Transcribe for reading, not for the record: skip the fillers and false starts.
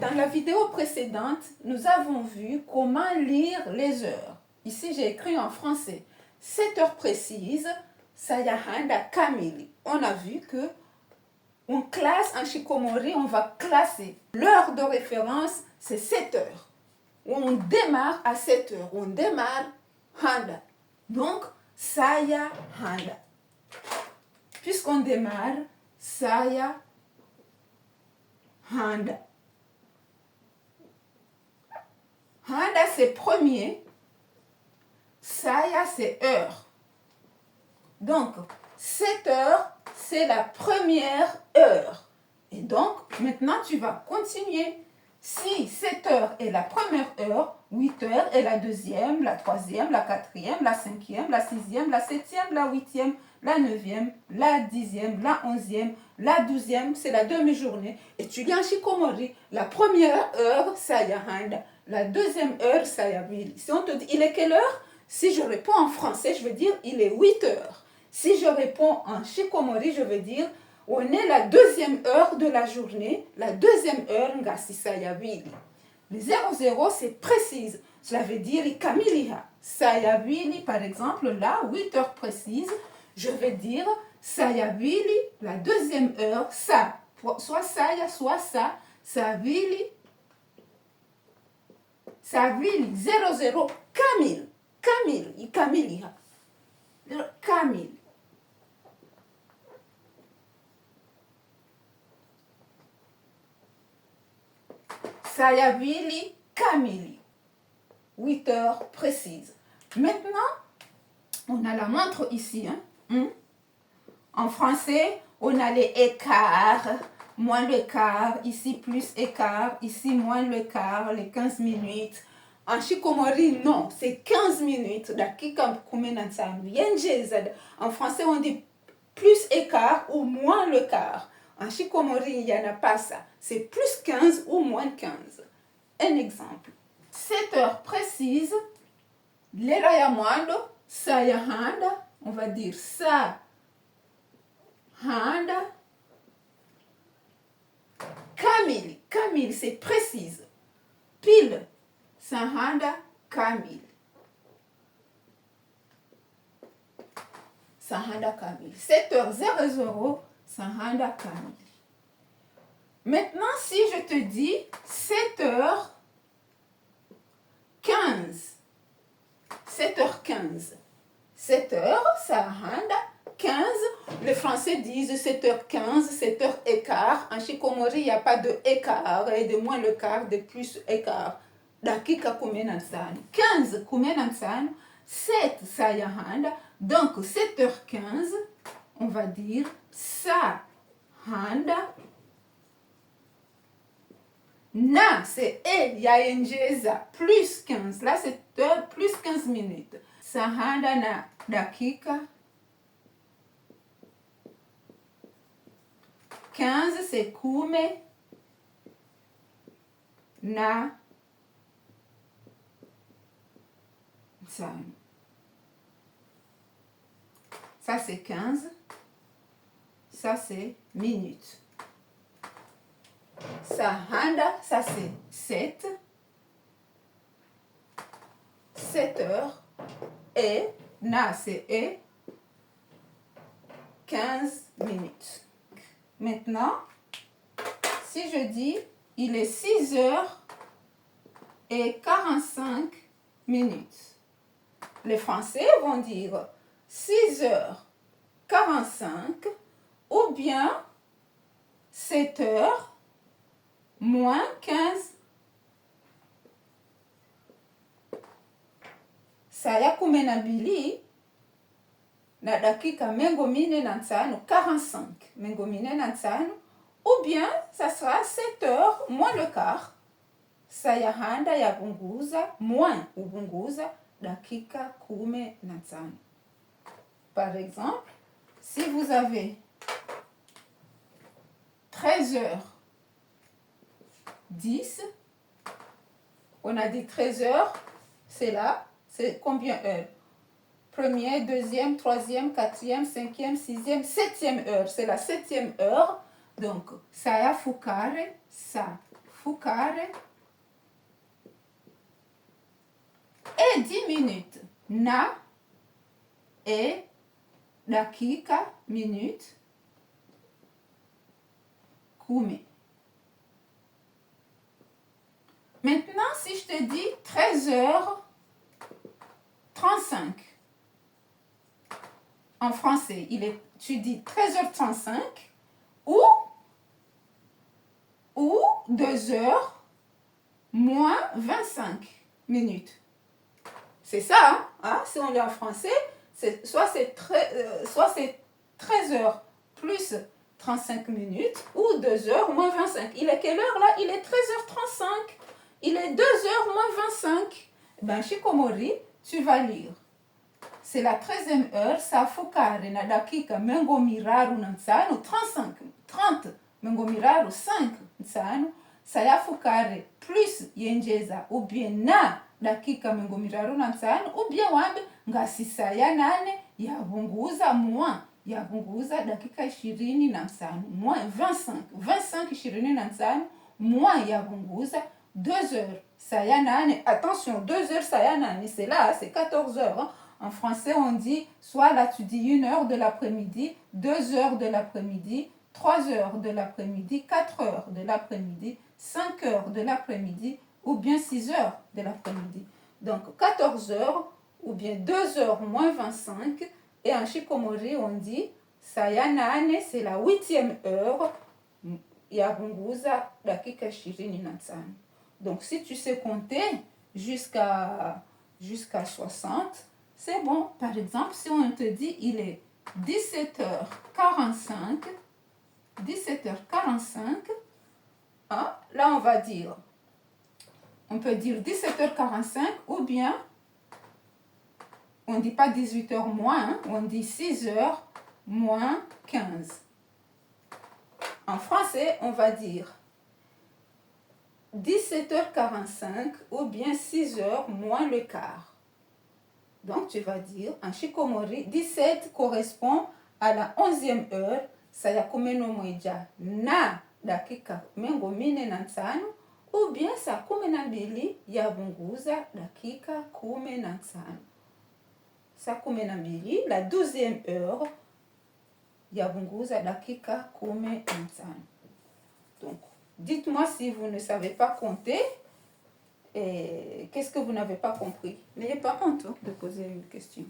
Dans la vidéo précédente, nous avons vu comment lire les heures. Ici, j'ai écrit en français. 7 heures précises, sayahanda kamili. On a vu que on classe en shikomori, on va classer. L'heure de référence, c'est 7 heures. On démarre à 7 heures. On démarre handa. Donc, saya handa. Puisqu'on démarre, saya handa. Handa, c'est premier. Saya, c'est heure. Donc, 7 heures, c'est la première heure. Et donc, maintenant, tu vas continuer. Si 7 heures est la première heure, 8 heures est la deuxième, la troisième, la quatrième, la cinquième, la sixième, la septième, la huitième, la neuvième, la dixième, la onzième, la douzième, c'est la demi-journée. Et tu lis en shikomori, la première heure, sayahanda. La deuxième heure, sayabili. Si on te dit, il est quelle heure? Si je réponds en français, je veux dire, il est 8 heures. Si je réponds en shikomori, je veux dire, on est la deuxième heure de la journée, la deuxième heure, ngasi sayabili. Le 00, c'est précise. Cela veut dire, kamiliha. Sayabili, par exemple, là, 8 heures précises, je vais dire, sayabili, la deuxième heure, ça. Soit saya, soit ça. Sayabili. Savili 00 Kamil. Kamil. Kamiliha. Kamil. Sayavili Kamili. 8 heures précises. Maintenant, on a la montre ici. En français, on a les écarts. Moins le quart, ici plus écart, ici moins le quart, les 15 minutes. En shikomori, non, c'est 15 minutes. En français, on dit plus écart ou moins le quart. En shikomori, il n'y en a pas ça. C'est plus 15 ou moins 15. Un exemple. 7 heures précises. Lerayamando, sayahanda. On va dire sa handa. Kamil, Kamil, c'est précise. Pile, Sahanda, Kamil. Sahanda, Kamil. 7h00, Sahanda, Kamil. Maintenant, si je te dis 7h15, 7h15, 7h, Sahanda, 15, les Français disent 7h15, 7h15. En shikomori, il n'y a pas de écart, et de moins le quart, de plus écart. Dakika kumenansano. 15 kumenansano, 7 sayahanda. Donc 7h15, on va dire sa handa. Na, c'est e, yaenjeza, plus 15. Là, c'est heure, plus 15 minutes. Sahanda na dakika. 15, c'est kume na nsano. Ça, c'est 15. Ça, c'est minutes. Sahanda, ça, c'est 7. 7 heures. Et na, c'est et. 15 minutes. Maintenant, si je dis, il est 6 heures et 45 minutes. Les Français vont dire 6 heures 45 ou bien 7 heures moins 15. Saya kumenabili. Na dakika mengomine na nsano 45 mengomine na nsano ou bien ça sera 7 heures moins le quart sayahanda ya bunguza moins ubunguza dakika kume na nsano. Par exemple, si vous avez 13 heures 10, on a dit 13 heures, c'est là, c'est combien d'heures? Première, deuxième, troisième, quatrième, cinquième, sixième, septième heure. C'est la septième heure. Donc, saya fukare, sa fukare. Et 10 minutes. Na et dakika, minute. Kume. Maintenant, si je te dis 13h35, en français, tu dis 13h35 ou 2h moins 25 minutes. C'est ça, hein? Si on lit en français, soit c'est 13h plus 35 minutes ou 2h moins 25. Il est quelle heure là? Il est 13h35. Il est 2h moins 25. Ben, Shikomori, tu vas lire. C'est la 13e heure, sa fukare na dakika mengo miraru na nsano, 30 mengo miraru 5 nsano, saya fukare plus yenjeza ou bien na dakika mengo miraru na nsano, ou bien wambe ngasi saya 8 yavunguza moins yavunguza dakika 25 moins 25 25 moins yavunguza 2 heures saya 8. Attention, 2 heures saya 8, c'est là, c'est 14 heures. Hein. En français, on dit, soit là tu dis 1 heure de l'après-midi, 2 heures de l'après-midi, 3 heures de l'après-midi, 4 heures de l'après-midi, 5 heures de l'après-midi, ou bien 6 heures de l'après-midi. Donc 14 heures, ou bien 2 heures moins 25. Et en Shikomori, on dit, Sayanane, c'est la 8e heure, Yabunguza, dakika 25. Donc si tu sais compter jusqu'à 60, c'est bon. Par exemple, si on te dit il est 17h45, hein, là on va dire, on peut dire 17h45 ou bien, on ne dit pas 18h moins, hein, on dit 6h moins 15. En français, on va dire 17h45 ou bien 6h moins le quart. Donc, tu vas dire, en Shikomori, 17 correspond à la 11e heure. Sayakume no mweja na dakika mengo mine na nsano. Ou bien sakume na mbili yavunguza dakika kume na nsano. Sakume na mbili, la 12e heure yavunguza dakika kume na nsano. Donc, dites-moi si vous ne savez pas compter. Et qu'est-ce que vous n'avez pas compris? N'ayez pas honte de poser une question.